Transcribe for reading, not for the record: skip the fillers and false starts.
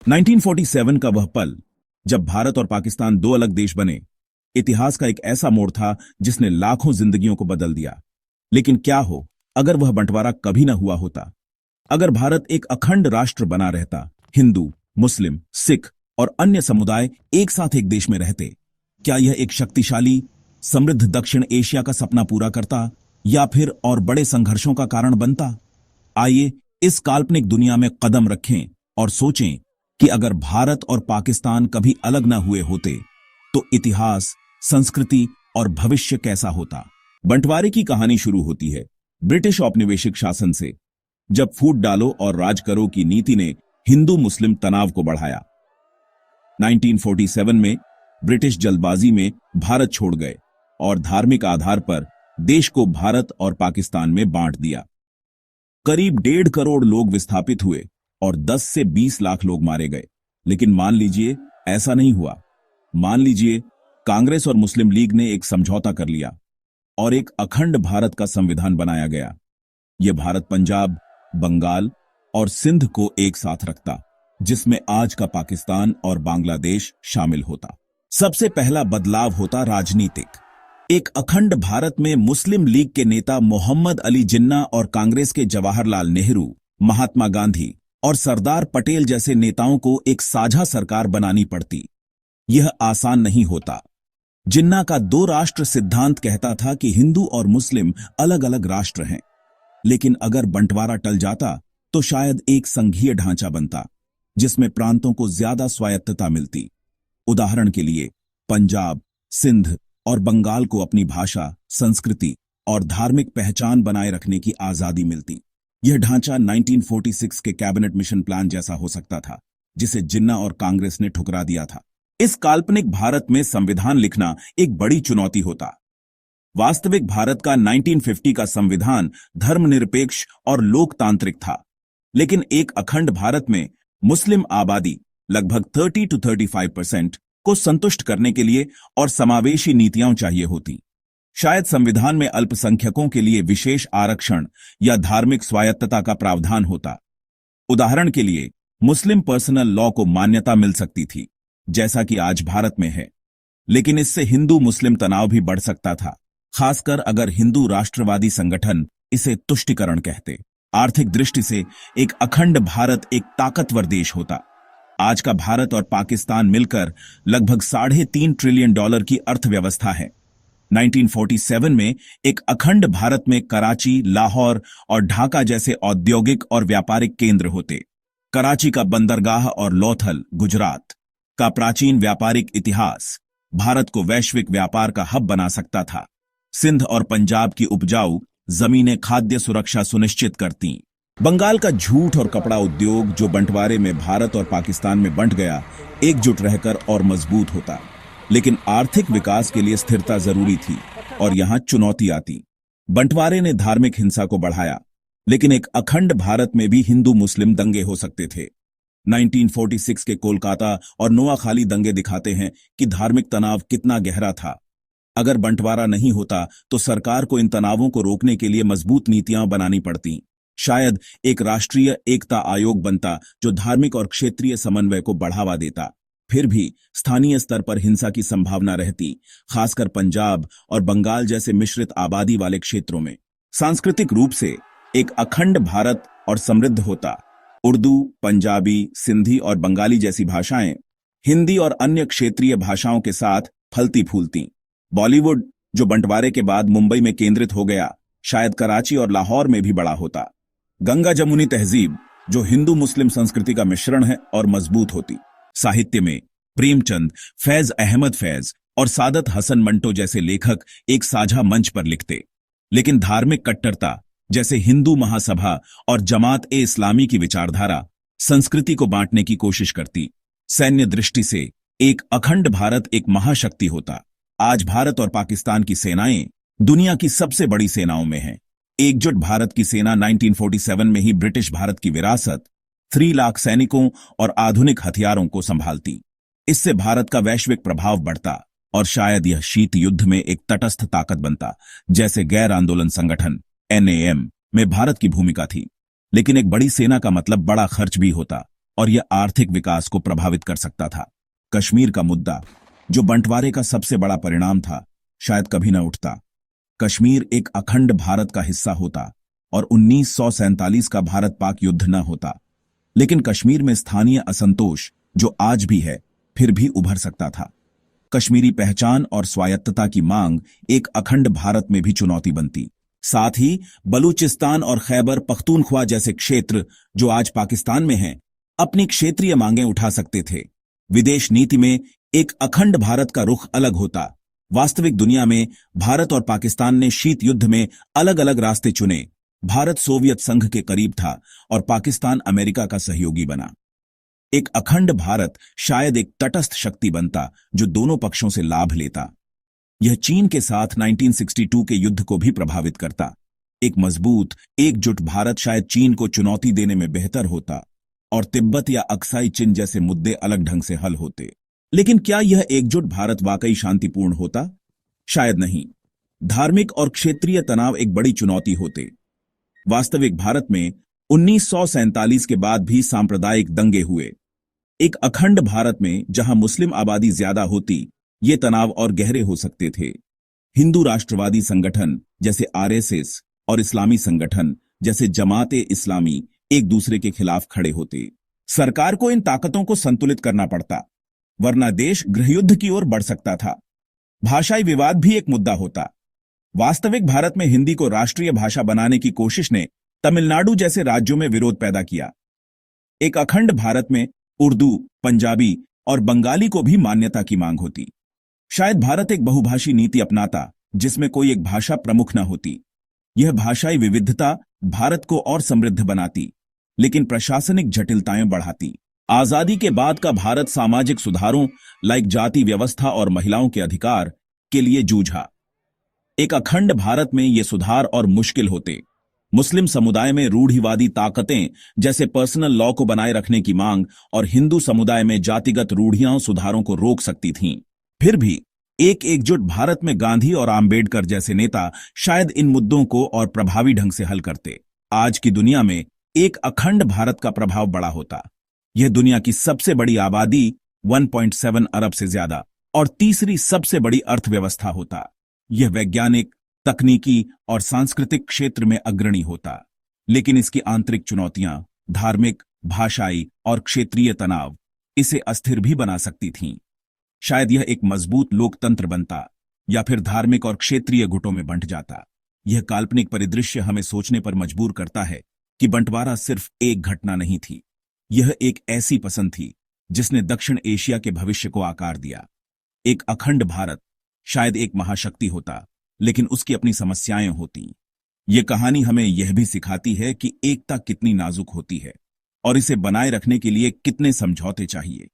1947 का वह पल जब भारत और पाकिस्तान दो अलग देश बने, इतिहास का एक ऐसा मोड़ था जिसने लाखों जिंदगियों को बदल दिया। लेकिन क्या हो अगर वह बंटवारा कभी न हुआ होता, अगर भारत एक अखंड राष्ट्र बना रहता, हिंदू, मुस्लिम, सिख और अन्य समुदाय एक साथ एक देश में रहते, क्या यह एक शक्तिशाली, समृद्ध दक्षिण एशिया का सपना पूरा करता या फिर और बड़े संघर्षों का कारण बनता? आइए इस काल्पनिक दुनिया में कदम रखें और सोचें कि अगर भारत और पाकिस्तान कभी अलग न हुए होते तो इतिहास, संस्कृति और भविष्य कैसा होता। बंटवारे की कहानी शुरू होती है ब्रिटिश औपनिवेशिक शासन से, जब फूट डालो और राज करो की नीति ने हिंदू मुस्लिम तनाव को बढ़ाया। 1947 में ब्रिटिश जल्दबाजी में भारत छोड़ गए और धार्मिक आधार पर देश को भारत और पाकिस्तान में बांट दिया। करीब 1.5 करोड़ लोग विस्थापित हुए और 10 से 20 लाख लोग मारे गए। लेकिन मान लीजिए ऐसा नहीं हुआ। मान लीजिए कांग्रेस और मुस्लिम लीग ने एक समझौता कर लिया और एक अखंड भारत का संविधान बनाया गया। यह भारत पंजाब, बंगाल और सिंध को एक साथ रखता, जिसमें आज का पाकिस्तान और बांग्लादेश शामिल होता। सबसे पहला बदलाव होता राजनीतिक। एक अखंड भारत में मुस्लिम लीग के नेता मोहम्मद अली जिन्ना और कांग्रेस के जवाहरलाल नेहरू, महात्मा गांधी और सरदार पटेल जैसे नेताओं को एक साझा सरकार बनानी पड़ती। यह आसान नहीं होता। जिन्ना का 2 राष्ट्र सिद्धांत कहता था कि हिंदू और मुस्लिम अलग अलग राष्ट्र हैं, लेकिन अगर बंटवारा टल जाता तो शायद एक संघीय ढांचा बनता जिसमें प्रांतों को ज्यादा स्वायत्तता मिलती। उदाहरण के लिए पंजाब, सिंध और बंगाल को अपनी भाषा, संस्कृति और धार्मिक पहचान बनाए रखने की आजादी मिलती। यह ढांचा 1946 के कैबिनेट मिशन प्लान जैसा हो सकता था, जिसे जिन्ना और कांग्रेस ने ठुकरा दिया था। इस काल्पनिक भारत में संविधान लिखना एक बड़ी चुनौती होता। वास्तविक भारत का 1950 का संविधान धर्मनिरपेक्ष और लोकतांत्रिक था, लेकिन एक अखंड भारत में मुस्लिम आबादी लगभग 30 to 35% को संतुष्ट करने के लिए और समावेशी नीतियां चाहिए होती। शायद संविधान में अल्पसंख्यकों के लिए विशेष आरक्षण या धार्मिक स्वायत्तता का प्रावधान होता। उदाहरण के लिए मुस्लिम पर्सनल लॉ को मान्यता मिल सकती थी, जैसा कि आज भारत में है, लेकिन इससे हिंदू मुस्लिम तनाव भी बढ़ सकता था, खासकर अगर हिंदू राष्ट्रवादी संगठन इसे तुष्टिकरण कहते। आर्थिक दृष्टि से एक अखंड भारत एक ताकतवर देश होता। आज का भारत और पाकिस्तान मिलकर लगभग $3.5 ट्रिलियन की अर्थव्यवस्था है। 1947 में एक अखंड भारत में कराची, लाहौर और ढाका जैसे औद्योगिक और व्यापारिक केंद्र होते। कराची का बंदरगाह और लोथल, गुजरात का प्राचीन व्यापारिक इतिहास भारत को वैश्विक व्यापार का हब बना सकता था। सिंध और पंजाब की उपजाऊ जमीनें खाद्य सुरक्षा सुनिश्चित करती। बंगाल का जूट और कपड़ा उद्योग, जो बंटवारे में भारत और पाकिस्तान में बंट गया, एकजुट रहकर और मजबूत होता। लेकिन आर्थिक विकास के लिए स्थिरता जरूरी थी और यहां चुनौती आती। बंटवारे ने धार्मिक हिंसा को बढ़ाया, लेकिन एक अखंड भारत में भी हिंदू मुस्लिम दंगे हो सकते थे। 1946 के कोलकाता और नोआखाली दंगे दिखाते हैं कि धार्मिक तनाव कितना गहरा था। अगर बंटवारा नहीं होता तो सरकार को इन तनावों को रोकने के लिए मजबूत नीतियां बनानी पड़ती। शायद एक राष्ट्रीय एकता आयोग बनता जो धार्मिक और क्षेत्रीय समन्वय को बढ़ावा देता। फिर भी स्थानीय स्तर पर हिंसा की संभावना रहती, खासकर पंजाब और बंगाल जैसे मिश्रित आबादी वाले क्षेत्रों में। सांस्कृतिक रूप से एक अखंड भारत और समृद्ध होता। उर्दू, पंजाबी, सिंधी और बंगाली जैसी भाषाएं हिंदी और अन्य क्षेत्रीय भाषाओं के साथ फलती फूलती। बॉलीवुड, जो बंटवारे के बाद मुंबई में केंद्रित हो गया, शायद कराची और लाहौर में भी बड़ा होता। गंगा जमुनी तहजीब, जो हिंदू मुस्लिम संस्कृति का मिश्रण है, और मजबूत होती। साहित्य में प्रेमचंद, फैज अहमद फैज और सादत हसन मंटो जैसे लेखक एक साझा मंच पर लिखते। लेकिन धार्मिक कट्टरता, जैसे हिंदू महासभा और जमात-ए-इस्लामी की विचारधारा, संस्कृति को बांटने की कोशिश करती। सैन्य दृष्टि से एक अखंड भारत एक महाशक्ति होता। आज भारत और पाकिस्तान की सेनाएं दुनिया की सबसे बड़ी सेनाओं में हैं। एकजुट भारत की सेना 1947 में ही ब्रिटिश भारत की विरासत, 3 लाख सैनिकों और आधुनिक हथियारों को संभालती। इससे भारत का वैश्विक प्रभाव बढ़ता और शायद यह शीत युद्ध में एक तटस्थ ताकत बनता, जैसे गैर आंदोलन संगठन NAM में भारत की भूमिका थी। लेकिन एक बड़ी सेना का मतलब बड़ा खर्च भी होता और यह आर्थिक विकास को प्रभावित कर सकता था। कश्मीर का मुद्दा, जो बंटवारे का सबसे बड़ा परिणाम था, शायद कभी न उठता। कश्मीर एक अखंड भारत का हिस्सा होता और 1947 का भारत पाक युद्ध न होता। लेकिन कश्मीर में स्थानीय असंतोष, जो आज भी है, फिर भी उभर सकता था। कश्मीरी पहचान और स्वायत्तता की मांग एक अखंड भारत में भी चुनौती बनती। साथ ही बलूचिस्तान और खैबर पख्तूनख्वा जैसे क्षेत्र, जो आज पाकिस्तान में हैं, अपनी क्षेत्रीय मांगें उठा सकते थे। विदेश नीति में एक अखंड भारत का रुख अलग होता। वास्तविक दुनिया में भारत और पाकिस्तान ने शीत युद्ध में अलग अलग रास्ते चुने। भारत सोवियत संघ के करीब था और पाकिस्तान अमेरिका का सहयोगी बना। एक अखंड भारत शायद एक तटस्थ शक्ति बनता जो दोनों पक्षों से लाभ लेता। यह चीन के साथ 1962 के युद्ध को भी प्रभावित करता। एक मजबूत, एकजुट भारत शायद चीन को चुनौती देने में बेहतर होता और तिब्बत या अक्साई चिन जैसे मुद्दे अलग ढंग से हल होते। लेकिन क्या यह एकजुट भारत वाकई शांतिपूर्ण होता? शायद नहीं। धार्मिक और क्षेत्रीय तनाव एक बड़ी चुनौती होते। वास्तविक भारत में 1947 के बाद भी सांप्रदायिक दंगे हुए। एक अखंड भारत में जहां मुस्लिम आबादी ज्यादा होती, ये तनाव और गहरे हो सकते थे। हिंदू राष्ट्रवादी संगठन जैसे आरएसएस और इस्लामी संगठन जैसे जमाते इस्लामी एक दूसरे के खिलाफ खड़े होते। सरकार को इन ताकतों को संतुलित करना पड़ता, वरना देश गृहयुद्ध की ओर बढ़ सकता था। भाषाई विवाद भी एक मुद्दा होता। वास्तविक भारत में हिंदी को राष्ट्रीय भाषा बनाने की कोशिश ने तमिलनाडु जैसे राज्यों में विरोध पैदा किया। एक अखंड भारत में उर्दू, पंजाबी और बंगाली को भी मान्यता की मांग होती। शायद भारत एक बहुभाषी नीति अपनाता जिसमें कोई एक भाषा प्रमुख न होती। यह भाषाई विविधता भारत को और समृद्ध बनाती, लेकिन प्रशासनिक जटिलताएं बढ़ाती। आजादी के बाद का भारत सामाजिक सुधारों लाइक जाति व्यवस्था और महिलाओं के अधिकार के लिए जूझा। एक अखंड भारत में ये सुधार और मुश्किल होते। मुस्लिम समुदाय में रूढ़िवादी ताकतें जैसे पर्सनल लॉ को बनाए रखने की मांग और हिंदू समुदाय में जातिगत रूढ़ियां सुधारों को रोक सकती थीं। फिर भी एक एकजुट भारत में गांधी और आम्बेडकर जैसे नेता शायद इन मुद्दों को और प्रभावी ढंग से हल करते। आज की दुनिया में एक अखंड भारत का प्रभाव बड़ा होता। यह दुनिया की सबसे बड़ी आबादी 1.7 अरब से ज्यादा और तीसरी सबसे बड़ी अर्थव्यवस्था होता। यह वैज्ञानिक, तकनीकी और सांस्कृतिक क्षेत्र में अग्रणी होता। लेकिन इसकी आंतरिक चुनौतियां, धार्मिक, भाषाई और क्षेत्रीय तनाव इसे अस्थिर भी बना सकती थीं। शायद यह एक मजबूत लोकतंत्र बनता या फिर धार्मिक और क्षेत्रीय गुटों में बंट जाता। यह काल्पनिक परिदृश्य हमें सोचने पर मजबूर करता है कि बंटवारा सिर्फ एक घटना नहीं थी। यह एक ऐसी पसंद थी जिसने दक्षिण एशिया के भविष्य को आकार दिया। एक अखंड भारत शायद एक महाशक्ति होता, लेकिन उसकी अपनी समस्याएं होती। ये कहानी हमें यह भी सिखाती है कि एकता कितनी नाजुक होती है और इसे बनाए रखने के लिए कितने समझौते चाहिए।